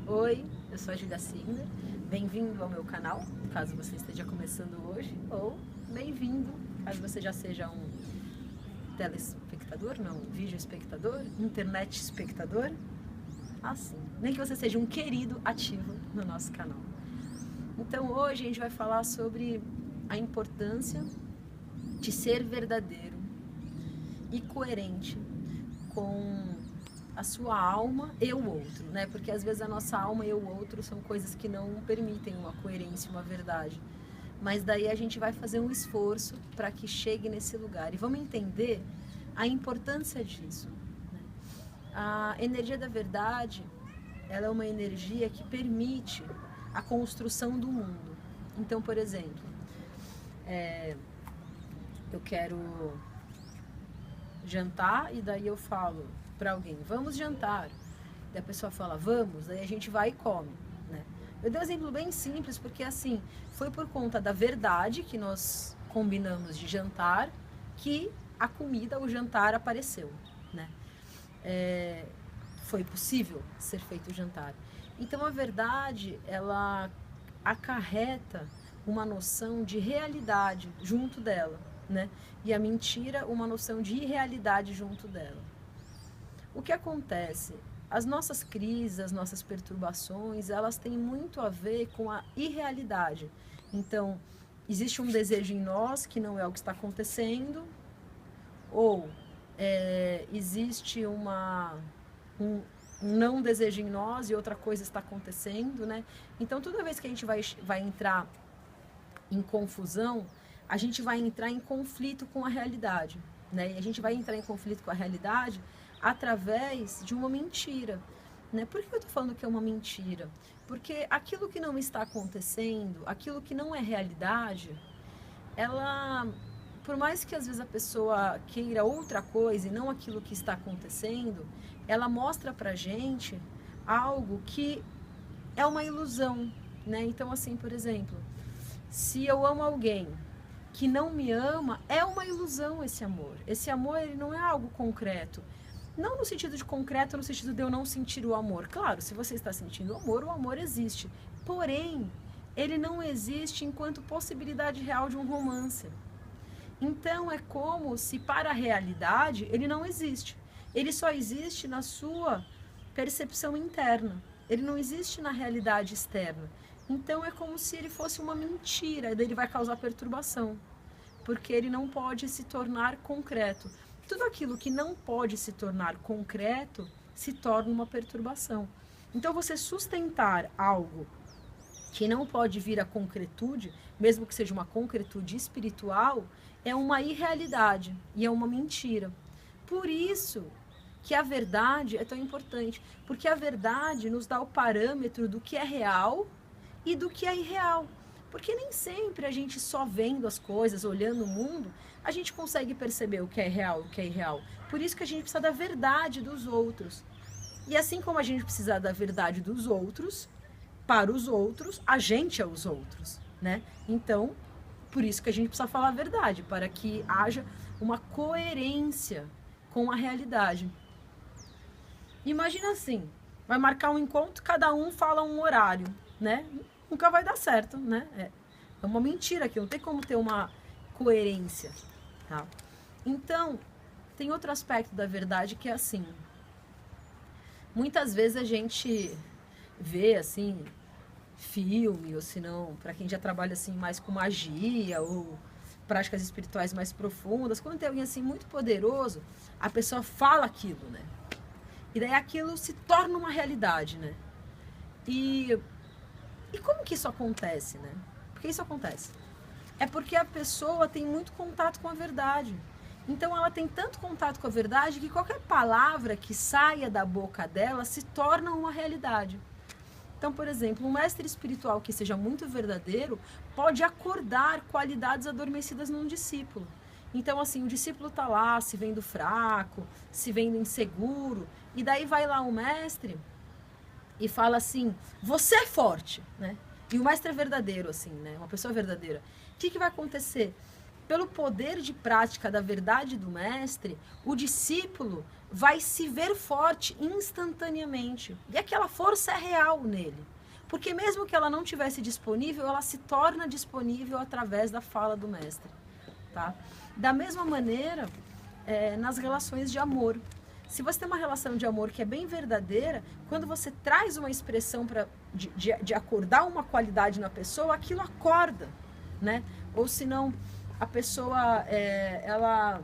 Oi, eu sou a Julia Signer, bem-vindo ao meu canal, caso você esteja começando hoje, ou bem-vindo, caso você já seja um telespectador, não, um vídeo espectador, internet espectador, assim, nem que você seja um querido ativo no nosso canal. Então hoje a gente vai falar sobre a importância de ser verdadeiro e coerente com a sua alma e o outro, né? Porque às vezes a nossa alma e o outro são coisas que não permitem uma coerência, uma verdade. Mas daí a gente vai fazer um esforço para que chegue nesse lugar. E vamos entender a importância disso, né? A energia da verdade, ela é uma energia que permite a construção do mundo. Então, por exemplo, eu quero jantar e daí eu falo para alguém, vamos jantar. Daí a pessoa fala, vamos, daí a gente vai e come, né? Eu dei um exemplo bem simples porque assim, foi por conta da verdade que nós combinamos de jantar que a comida, o jantar apareceu, né? Foi possível ser feito o jantar. Então a verdade, ela acarreta uma noção de realidade junto dela, né? E a mentira, uma noção de irrealidade junto dela. O que acontece? As nossas crises, as nossas perturbações, elas têm muito a ver com a irrealidade. Então, existe um desejo em nós que não é o que está acontecendo, ou existe um não desejo em nós e outra coisa está acontecendo, né? Então, toda vez que a gente vai entrar em confusão, a gente vai entrar em conflito com a realidade, né? E a gente vai entrar em conflito com a realidade através de uma mentira, né? Por que eu tô falando que é uma mentira? Porque aquilo que não está acontecendo, aquilo que não é realidade, ela, por mais que às vezes a pessoa queira outra coisa e não aquilo que está acontecendo, ela mostra pra gente algo que é uma ilusão, né? Então, assim, por exemplo, se eu amo alguém que não me ama, é uma ilusão esse amor. Esse amor, ele não é algo concreto. Não no sentido de concreto, no sentido de eu não sentir o amor. Claro, se você está sentindo o amor existe. Porém, ele não existe enquanto possibilidade real de um romance. Então, é como se para a realidade ele não existe. Ele só existe na sua percepção interna. Ele não existe na realidade externa. Então, é como se ele fosse uma mentira, daí ele vai causar perturbação, porque ele não pode se tornar concreto. Tudo aquilo que não pode se tornar concreto se torna uma perturbação. Então, você sustentar algo que não pode vir à concretude, mesmo que seja uma concretude espiritual, é uma irrealidade e é uma mentira. Por isso que a verdade é tão importante, porque a verdade nos dá o parâmetro do que é real e do que é irreal. Porque nem sempre a gente só vendo as coisas, olhando o mundo, a gente consegue perceber o que é real e o que é irreal. Por isso que a gente precisa da verdade dos outros. E assim como a gente precisa da verdade dos outros, para os outros, a gente é os outros, né? Então, por isso que a gente precisa falar a verdade, para que haja uma coerência com a realidade. Imagina assim, vai marcar um encontro, cada um fala um horário, né? Nunca vai dar certo, né? É uma mentira aqui, não tem como ter uma coerência, tá? Então, tem outro aspecto da verdade que é assim, muitas vezes a gente vê, assim, filme, ou se não, para quem já trabalha, assim, mais com magia, ou práticas espirituais mais profundas, quando tem alguém, assim, muito poderoso, a pessoa fala aquilo, né? E daí aquilo se torna uma realidade, né? E como que isso acontece, né? Por que isso acontece? É porque a pessoa tem muito contato com a verdade. Então ela tem tanto contato com a verdade que qualquer palavra que saia da boca dela se torna uma realidade. Então, por exemplo, um mestre espiritual que seja muito verdadeiro pode acordar qualidades adormecidas num discípulo. Então, assim, o discípulo está lá se vendo fraco, se vendo inseguro, e daí vai lá o mestre e fala assim, você é forte, né? E o mestre é verdadeiro, assim, né? Uma pessoa verdadeira. O que vai acontecer? pelo poder de prática da verdade do mestre, o discípulo vai se ver forte instantaneamente. E aquela força é real nele. Porque mesmo que ela não tivesse disponível, ela se torna disponível através da fala do mestre. Tá? Da mesma maneira, nas relações de amor. Se você tem uma relação de amor que é bem verdadeira, quando você traz uma expressão de acordar uma qualidade na pessoa, aquilo acorda, né? Ou senão, a pessoa, ela,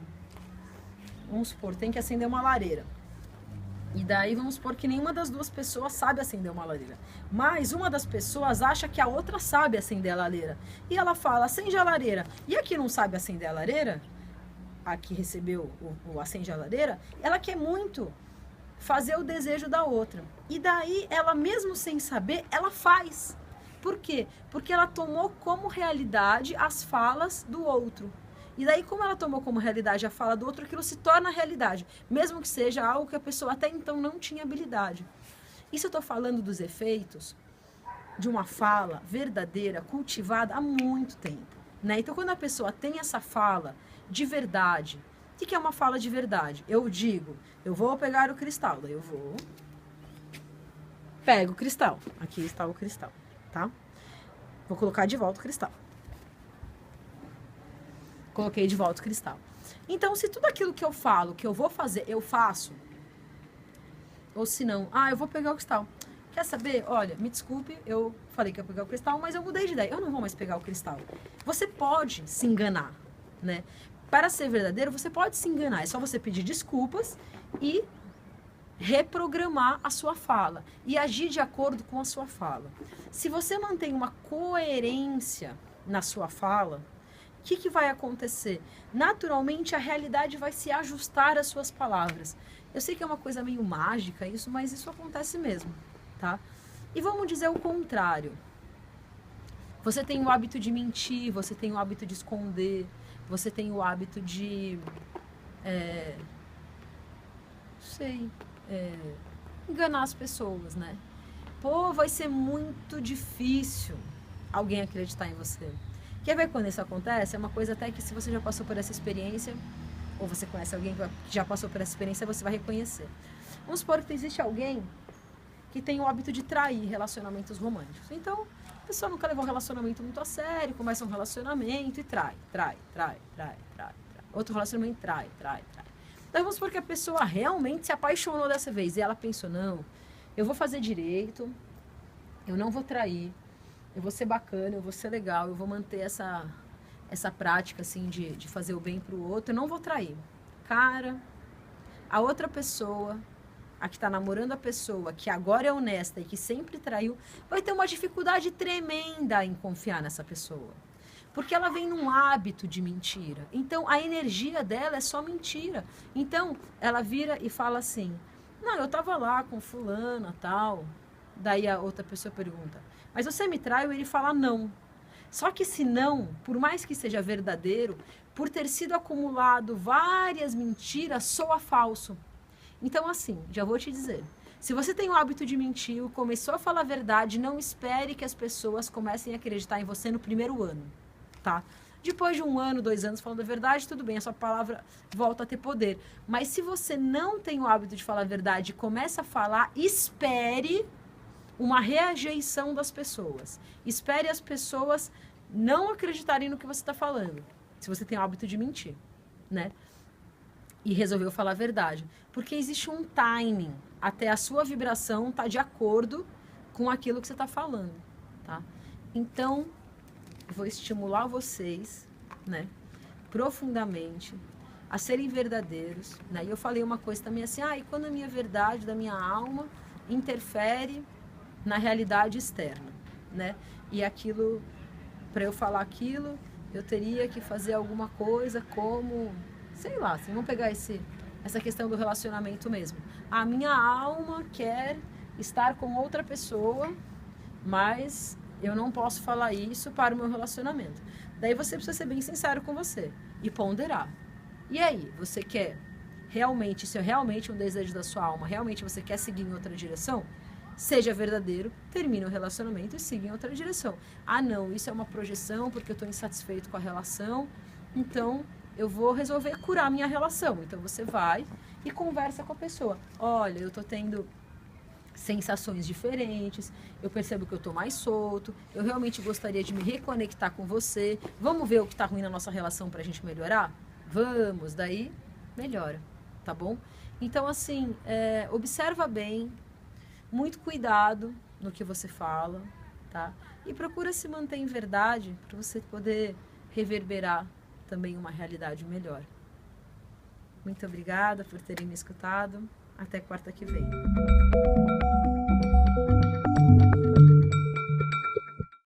vamos supor, tem que acender uma lareira. E daí vamos supor que nenhuma das duas pessoas sabe acender uma lareira. Mas uma das pessoas acha que a outra sabe acender a lareira. E ela fala, acende a lareira. E a que não sabe acender a lareira, a que recebeu o acende a lareira, ela quer muito fazer o desejo da outra. E daí, ela mesmo sem saber, ela faz. Por quê? Porque ela tomou como realidade as falas do outro. E daí, como ela tomou como realidade a fala do outro, aquilo se torna realidade. Mesmo que seja algo que a pessoa até então não tinha habilidade. Isso eu estou falando dos efeitos de uma fala verdadeira, cultivada há muito tempo. Né? Então, quando a pessoa tem essa fala de verdade, o que é uma fala de verdade? Eu digo, eu vou pegar o cristal, daí eu vou, pego o cristal, aqui está o cristal, tá? Vou colocar de volta o cristal. Coloquei de volta o cristal. Então, se tudo aquilo que eu falo, que eu vou fazer, eu faço, ou se não, eu vou pegar o cristal. Quer saber? Olha, me desculpe, eu falei que ia pegar o cristal, mas eu mudei de ideia, eu não vou mais pegar o cristal. Você pode se enganar, né? Para ser verdadeiro, você pode se enganar. É só você pedir desculpas e reprogramar a sua fala. E agir de acordo com a sua fala. Se você mantém uma coerência na sua fala, o que vai acontecer? Naturalmente, a realidade vai se ajustar às suas palavras. Eu sei que é uma coisa meio mágica isso, mas isso acontece mesmo, tá? E vamos dizer o contrário. Você tem o hábito de mentir, você tem o hábito de esconder, você tem o hábito de, enganar as pessoas, né? Pô, vai ser muito difícil alguém acreditar em você. Quer ver quando isso acontece? É uma coisa até que se você já passou por essa experiência, ou você conhece alguém que já passou por essa experiência, você vai reconhecer. Vamos supor que existe alguém que tem o hábito de trair relacionamentos românticos. Então, a pessoa nunca levou um relacionamento muito a sério, começa um relacionamento e trai. Outro relacionamento trai. Então, vamos supor que a pessoa realmente se apaixonou dessa vez. E ela pensou, não, eu vou fazer direito, eu não vou trair, eu vou ser bacana, eu vou ser legal, eu vou manter essa prática, assim, de fazer o bem pro outro, eu não vou trair. Cara, a outra pessoa, a que está namorando a pessoa, que agora é honesta e que sempre traiu, vai ter uma dificuldade tremenda em confiar nessa pessoa. Porque ela vem num hábito de mentira. Então, a energia dela é só mentira. Então, ela vira e fala assim, não, eu tava lá com fulana, tal. Daí a outra pessoa pergunta, mas você me traiu? Ele fala não. Só que se não, por mais que seja verdadeiro, por ter sido acumulado várias mentiras, soa falso. Então, assim, já vou te dizer, se você tem o hábito de mentir, começou a falar a verdade, não espere que as pessoas comecem a acreditar em você no primeiro ano, tá? Depois de 1 ano, 2 anos falando a verdade, tudo bem, a sua palavra volta a ter poder. Mas se você não tem o hábito de falar a verdade e começa a falar, espere uma rejeição das pessoas. Espere as pessoas não acreditarem no que você está falando, se você tem o hábito de mentir, né? E resolveu falar a verdade. Porque existe um timing até a sua vibração estar de acordo com aquilo que você está falando, tá? Então, vou estimular vocês, né, profundamente, a serem verdadeiros, né? E eu falei uma coisa também assim, e quando a minha verdade da minha alma interfere na realidade externa, né? E aquilo, para eu falar aquilo, eu teria que fazer alguma coisa como, sei lá, assim, vamos pegar essa questão do relacionamento mesmo. A minha alma quer estar com outra pessoa, mas eu não posso falar isso para o meu relacionamento. Daí você precisa ser bem sincero com você e ponderar. E aí, você quer realmente, isso é realmente um desejo da sua alma, realmente você quer seguir em outra direção? Seja verdadeiro, termine o relacionamento e siga em outra direção. Não, isso é uma projeção porque eu estou insatisfeito com a relação. então eu vou resolver curar a minha relação. Então você vai e conversa com a pessoa. Olha, eu tô tendo sensações diferentes, eu percebo que eu tô mais solto, eu realmente gostaria de me reconectar com você. Vamos ver o que tá ruim na nossa relação pra gente melhorar? Vamos, daí melhora, tá bom? Então, assim, observa bem, muito cuidado no que você fala, tá? E procura se manter em verdade para você poder reverberar também uma realidade melhor. Muito obrigada por terem me escutado. Até quarta que vem.